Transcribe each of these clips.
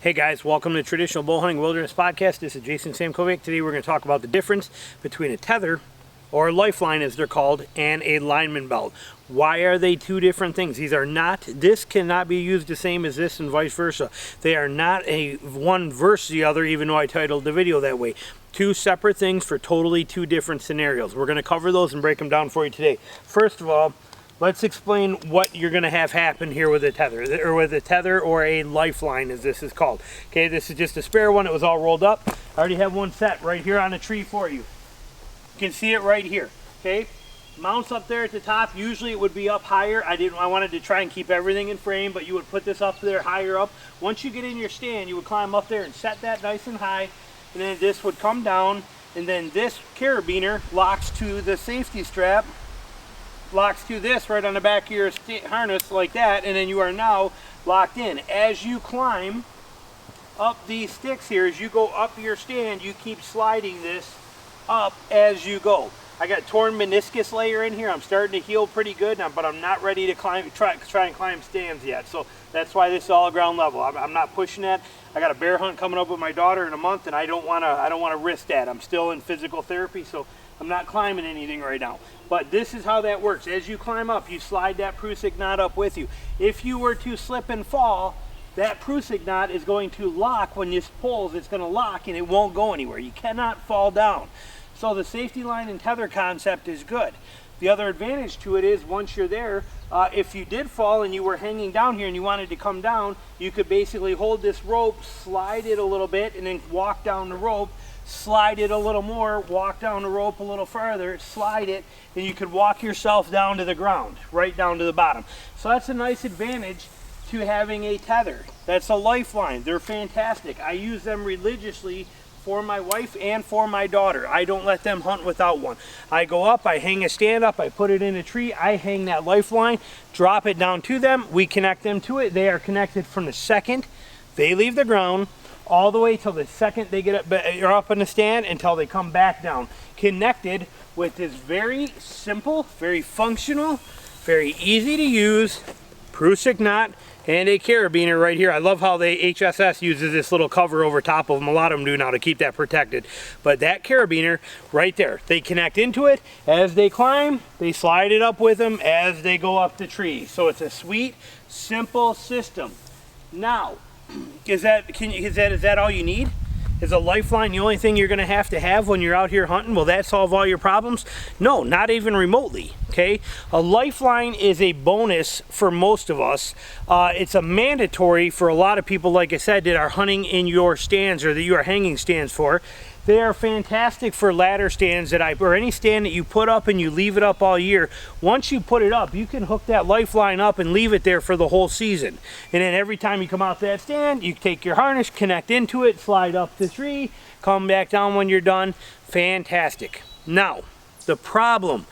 Hey guys, welcome to Traditional Bowhunting Wilderness Podcast. This is Jason Samkovic. Today we're going to talk about the difference between a tether, or a lifeline as they're called, and a lineman belt. Why are they two different things? This cannot be used the same as this and vice versa. They are not a one versus the other, even though I titled the video that way. Two separate things for totally two different scenarios. We're going to cover those and break them down for you today. First of all, let's explain what you're going to have happen here with a tether, or a lifeline as this is called. Okay, this is just a spare one. It was all rolled up. I already have one set right here on a tree for you. You can see it right here. Okay, mounts up there at the top. Usually it would be up higher. I wanted to try and keep everything in frame, but you would put this up there higher up. Once you get in your stand, you would climb up there and set that nice and high, and then this would come down, and then this carabiner locks to the safety strap, locks to this right on the back of your harness like that, and then you are now locked in. As you climb up these sticks here, as you go up your stand, you keep sliding this up as you go. I got torn meniscus layer in here. I'm starting to heal pretty good now, but I'm not ready to try and climb stands yet. So that's why this is all ground level. I'm not pushing that. I got a bear hunt coming up with my daughter in a month, and I don't want to risk that. I'm still in physical therapy, so I'm not climbing anything right now. But this is how that works. As you climb up, you slide that Prusik knot up with you. If you were to slip and fall, that Prusik knot is going to lock. When this pulls, it's going to lock and it won't go anywhere. You cannot fall down. So the safety line and tether concept is good. The other advantage to it is once you're there, if you did fall and you were hanging down here and you wanted to come down, you could basically hold this rope, slide it a little bit, and then walk down the rope, slide it a little more, walk down the rope a little further, slide it, and you could walk yourself down to the ground, right down to the bottom. So that's a nice advantage to having a tether. That's a lifeline. They're fantastic. I use them religiously for my wife and for my daughter. I don't let them hunt without one. I go up, I hang a stand up, I put it in a tree, I hang that lifeline, drop it down to them, we connect them to it. They are connected from the second they leave the ground all the way till the second they get up, you're up in the stand, until they come back down. Connected with this very simple, very functional, very easy to use Prusik knot and a carabiner right here. I love how the HSS uses this little cover over top of them. A lot of them do now to keep that protected. But that carabiner right there, they connect into it. As they climb, they slide it up with them as they go up the tree. So it's a sweet, simple system. Now, is that all you need? Is a lifeline the only thing you're going to have when you're out here hunting? Will that solve all your problems? No, not even remotely. Okay, a lifeline is a bonus for most of us. It's a mandatory for a lot of people, like I said, that are hunting in your stands or that you are hanging stands for. They are fantastic for ladder stands or any stand that you put up and you leave it up all year. Once you put it up, you can hook that lifeline up and leave it there for the whole season. And then every time you come out to that stand, you take your harness, connect into it, slide up the tree, come back down when you're done. Fantastic. Now, the problem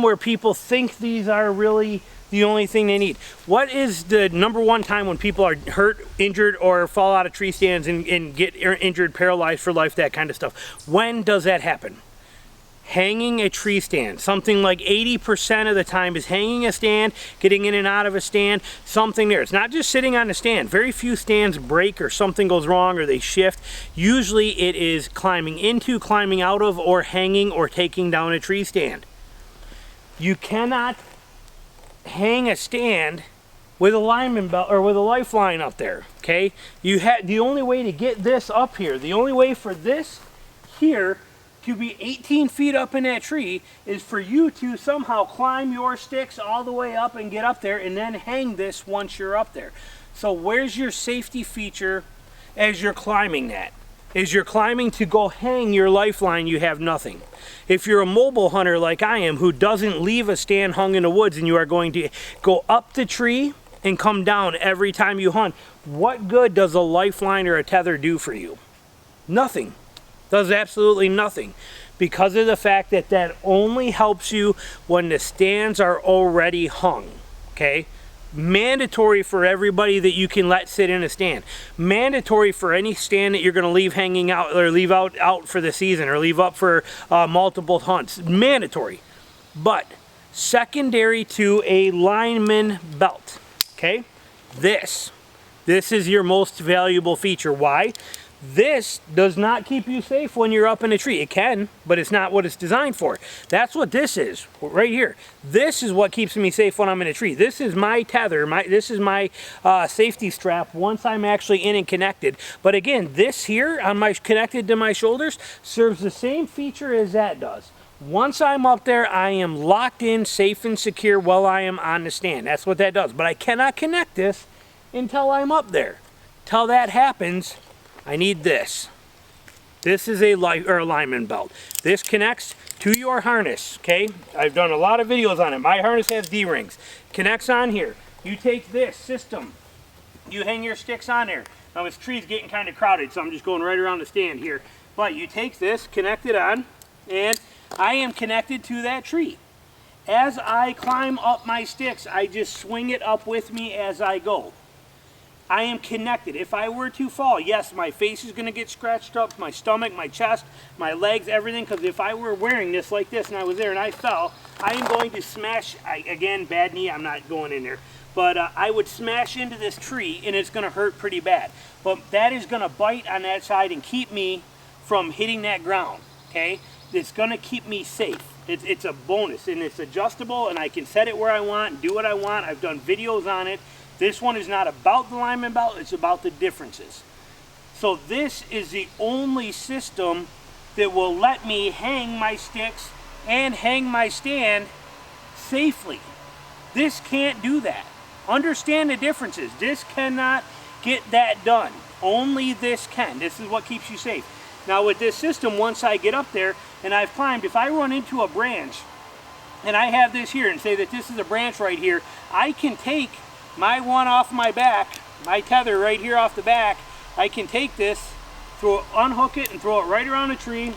where people think these are really the only thing they need. What is the number one time when people are hurt, injured, or fall out of tree stands and get injured, paralyzed for life, that kind of stuff? When does that happen? Hanging a tree stand. Something like 80% of the time is hanging a stand, getting in and out of a stand, something there. It's not just sitting on the stand. Very few stands break or something goes wrong or they shift. Usually it is climbing into, climbing out of, or hanging or taking down a tree stand. You cannot hang a stand with a lineman belt or with a lifeline up there. Okay, the only way to get this up here, the only way for this here to be 18 feet up in that tree is for you to somehow climb your sticks all the way up and get up there and then hang this once you're up there. So where's your safety feature as you're climbing that? As you're climbing to go hang your lifeline, you have nothing. If you're a mobile hunter like I am, who doesn't leave a stand hung in the woods and you are going to go up the tree and come down every time you hunt, what good does a lifeline or a tether do for you? Nothing. Does absolutely nothing. Because of the fact that that only helps you when the stands are already hung. Okay? Mandatory for everybody that you can let sit in a stand. Mandatory for any stand that you're going to leave hanging out or leave out for the season or leave up for multiple hunts. Mandatory. But secondary to a lineman belt. Okay? This This is your most valuable feature. Why? This does not keep you safe when you're up in a tree. It can, but it's not what it's designed for. That's what this is, right here. This is what keeps me safe when I'm in a tree. This is my tether, this is my safety strap once I'm actually in and connected. But again, this here, connected to my shoulders, serves the same feature as that does. Once I'm up there, I am locked in, safe and secure while I am on the stand. That's what that does. But I cannot connect this until I'm up there. Till that happens, I need this. This is a lineman belt. This connects to your harness, okay? I've done a lot of videos on it. My harness has D-rings. Connects on here. You take this system. You hang your sticks on there. Now this tree's getting kind of crowded, so I'm just going right around the stand here. But you take this, connect it on, and I am connected to that tree. As I climb up my sticks, I just swing it up with me as I go. I am connected. If I were to fall, yes, my face is going to get scratched up, my stomach, my chest, my legs, everything, because if I were wearing this like this and I was there and I fell, I am going to smash, again, bad knee, I'm not going in there, but I would smash into this tree and it's going to hurt pretty bad. But that is going to bite on that side and keep me from hitting that ground, okay? It's going to keep me safe. It's a bonus, and it's adjustable, and I can set it where I want and do what I want. I've done videos on it. This one is not about the lineman belt, it's about the differences. So this is the only system that will let me hang my sticks and hang my stand safely. This can't do that. Understand the differences. This cannot get that done. Only this can. This is what keeps you safe. Now with this system, once I get up there and I've climbed, if I run into a branch and I have this here and say that this is a branch right here, I can take my one off my back, my tether right here off the back, I can take this, unhook it and throw it right around a tree,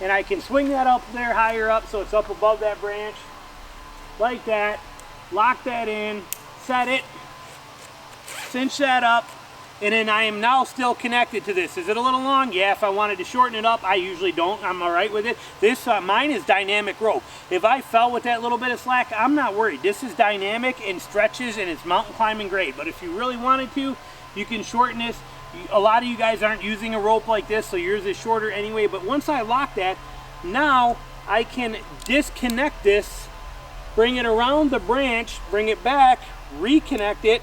and I can swing that up there higher up so it's up above that branch, like that, lock that in, set it, cinch that up, and then I am now still connected to this. Is it a little long? Yeah, if I wanted to shorten it up, I usually don't. I'm all right with it. This, mine is dynamic rope. If I fell with that little bit of slack, I'm not worried. This is dynamic and stretches, and it's mountain climbing grade. But if you really wanted to, you can shorten this. A lot of you guys aren't using a rope like this, so yours is shorter anyway. But once I lock that, now I can disconnect this, bring it around the branch, bring it back, reconnect it,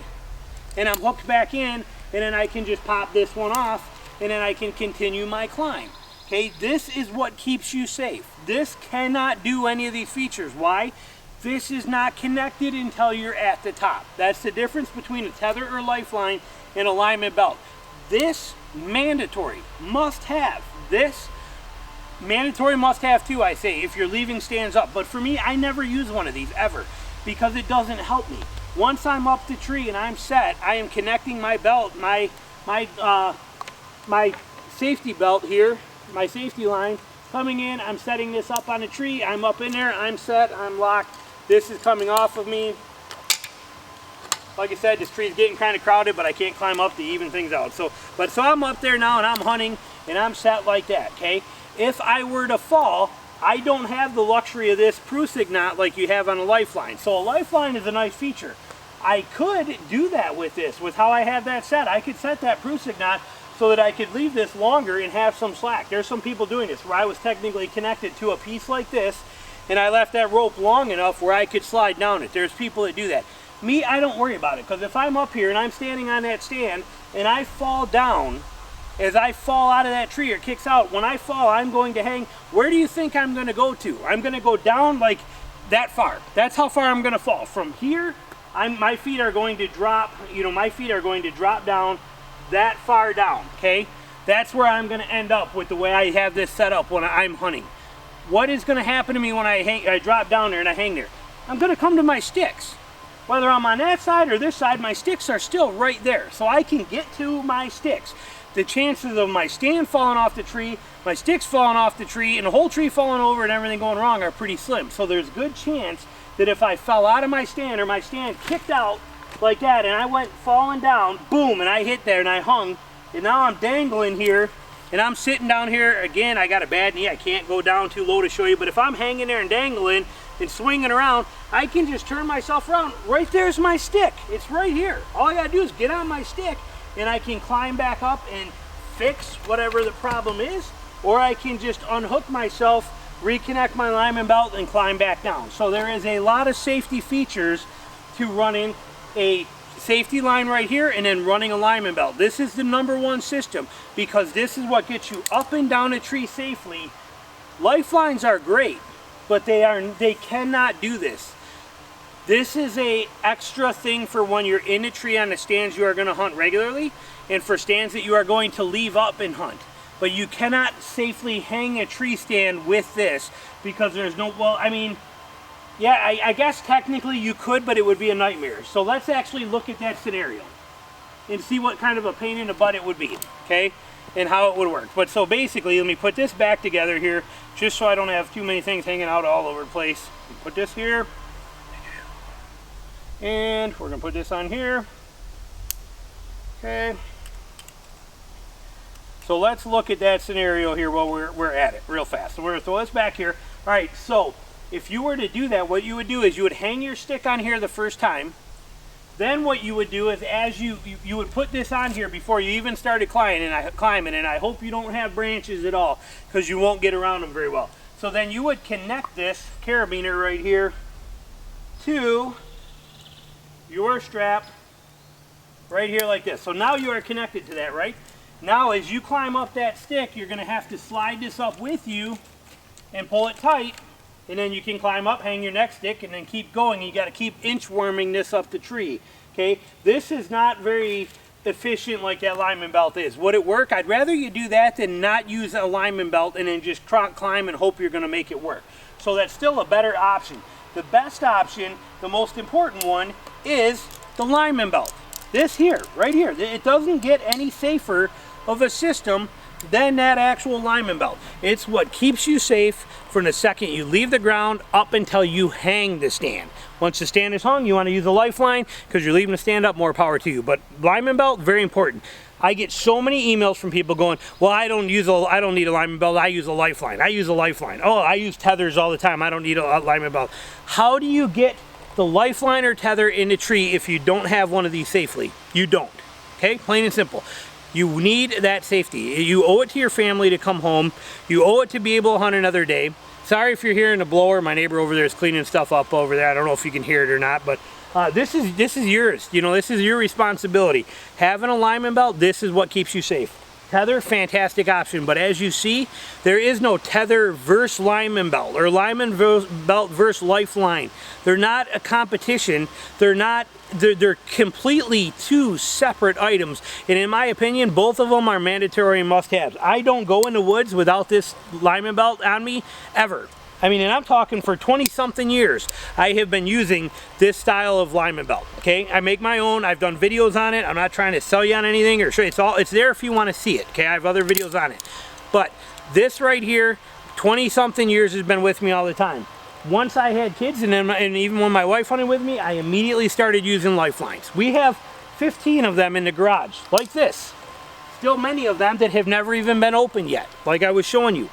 and I'm hooked back in. And then I can just pop this one off, and then I can continue my climb. Okay, this is what keeps you safe. This cannot do any of these features. Why? This is not connected until you're at the top. That's the difference between a tether or lifeline and a lineman belt. This mandatory must have. This mandatory must have too, I say, if you're leaving stands up. But for me, I never use one of these ever because it doesn't help me. Once I'm up the tree and I'm set, I am connecting my belt, my safety belt here, my safety line, coming in, I'm setting this up on the tree, I'm up in there, I'm set, I'm locked, this is coming off of me. Like I said, this tree's getting kind of crowded, but I can't climb up to even things out. So I'm up there now and I'm hunting and I'm set like that, okay? If I were to fall, I don't have the luxury of this Prusik knot like you have on a lifeline. So a lifeline is a nice feature. I could do that with this, with how I have that set. I could set that Prusik knot so that I could leave this longer and have some slack. There's some people doing this where I was technically connected to a piece like this and I left that rope long enough where I could slide down it. There's people that do that. Me, I don't worry about it, because if I'm up here and I'm standing on that stand and I fall down, as I fall out of that tree or kicks out, when I fall, I'm going to hang. Where do you think I'm going to go to? I'm going to go down like that far. That's how far I'm going to fall. From here, my feet are going to drop, my feet are going to drop down that far down, okay? That's where I'm going to end up with the way I have this set up when I'm hunting. What is going to happen to me when I drop down there and I hang there? I'm going to come to my sticks. Whether I'm on that side or this side, my sticks are still right there. So I can get to my sticks. The chances of my stand falling off the tree, my sticks falling off the tree, and the whole tree falling over and everything going wrong are pretty slim. So there's good chance that if I fell out of my stand or my stand kicked out like that and I went falling down, boom, and I hit there and I hung, and now I'm dangling here and I'm sitting down here. Again, I got a bad knee. I can't go down too low to show you, but if I'm hanging there and dangling and swinging around, I can just turn myself around. Right there's my stick. It's right here. All I gotta do is get on my stick and I can climb back up and fix whatever the problem is, or I can just unhook myself, reconnect my lineman belt, and climb back down. So there is a lot of safety features to running a safety line right here and then running a lineman belt. This is the #1 system because this is what gets you up and down a tree safely. Lifelines are great, but they cannot do this. This is a extra thing for when you're in a tree on the stands you are going to hunt regularly, and for stands that you are going to leave up and hunt. But you cannot safely hang a tree stand with this because there's no, well, I mean, yeah, I guess technically you could, but it would be a nightmare. So let's actually look at that scenario and see what kind of a pain in the butt it would be, okay? And how it would work. But so basically, let me put this back together here, just so I don't have too many things hanging out all over the place. Put this here. And we're gonna put this on here. Okay. So let's look at that scenario here while we're at it real fast. So we're gonna throw this back here. All right, so if you were to do that, what you would do is you would hang your stick on here the first time. Then what you would do is as you would put this on here before you even started climbing, and I hope you don't have branches at all because you won't get around them very well. So then you would connect this carabiner right here to your strap right here like this. So now you are connected to that, right? Now as you climb up that stick, you're going to have to slide this up with you and pull it tight, and then you can climb up, hang your next stick, and then keep going. You got to keep inchworming this up the tree. Okay, this is not very efficient like that lineman belt is. Would it work? I'd rather you do that than not use a lineman belt and then just climb and hope you're going to make it work. So that's still a better option. The best option, the most important one, is the lineman belt. This here, right here. It doesn't get any safer of a system than that actual lineman belt. It's what keeps you safe from the second you leave the ground up until you hang the stand. Once the stand is hung, you want to use a lifeline because you're leaving the stand up, more power to you. But lineman belt, very important. I get so many emails from people going, well, I don't need a lineman belt, I use a lifeline. I use a lifeline. Oh, I use tethers all the time, I don't need a lineman belt. How do you get the lifeline or tether in a tree if you don't have one of these safely? You don't. Okay, plain and simple. You need that safety. You owe it to your family to come home. You owe it to be able to hunt another day. Sorry if you're hearing a blower. My neighbor over there is cleaning stuff up over there. I don't know if you can hear it or not, but this is yours. You know, this is your responsibility. Having a lineman belt, this is what keeps you safe. Tether, fantastic option, but as you see, there is no tether versus lineman belt or lineman belt versus lifeline. They're not a competition. They're completely two separate items, and in my opinion, both of them are mandatory and must-haves. I don't go in the woods without this lineman belt on me, ever. I mean, and I'm talking for 20-something years, I have been using this style of lineman belt, okay? I make my own, I've done videos on it, I'm not trying to sell you on anything or show you, it's there if you want to see it, okay? I have other videos on it. But this right here, 20-something years has been with me all the time. Once I had kids, and even when my wife hunted with me, I immediately started using lifelines. We have 15 of them in the garage, like this. Still many of them that have never even been opened yet, like I was showing you.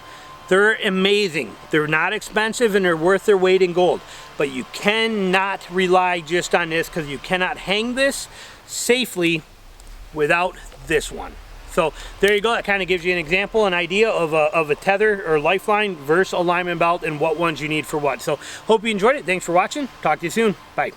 They're amazing. They're not expensive and they're worth their weight in gold. But you cannot rely just on this because you cannot hang this safely without this one. So there you go. That kind of gives you an example, an idea of a tether or lifeline versus a lineman belt and what ones you need for what. So hope you enjoyed it. Thanks for watching. Talk to you soon. Bye.